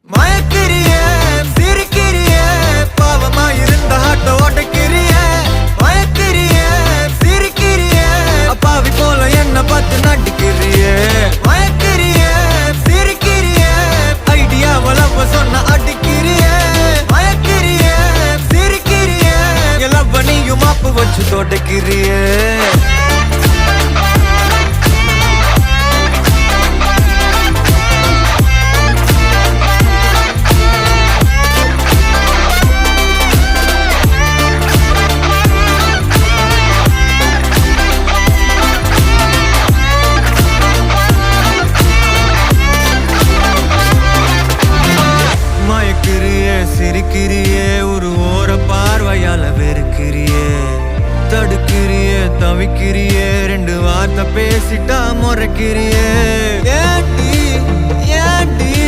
மயக்கிறியே சிரிக்கிறியே பாவமா இருந்த ஆட்ட ஓட்டக்கிறியே மயக்கிறியே சிரிக்கிறியே அப்பாவி போல என்ன பார்த்து நடிக்கிறியே மயக்கிறியே சிரிக்கிறியே ஐடியாவளவ சொன்ன அடிக்கிறியே மயக்கிறியே சிரிக்கிறியே எல்லாம் நீயும் மாப்பு வச்சு தோட்டக்கிறியே சிரிக்கிறியே ஒரு ஓர பார்வையால வெறுக்கிறியே தடுக்கிறியே தவிக்கிறியே ரெண்டு வார்த்தை பேசிட்டா முறைக்கிறியே ஏண்டி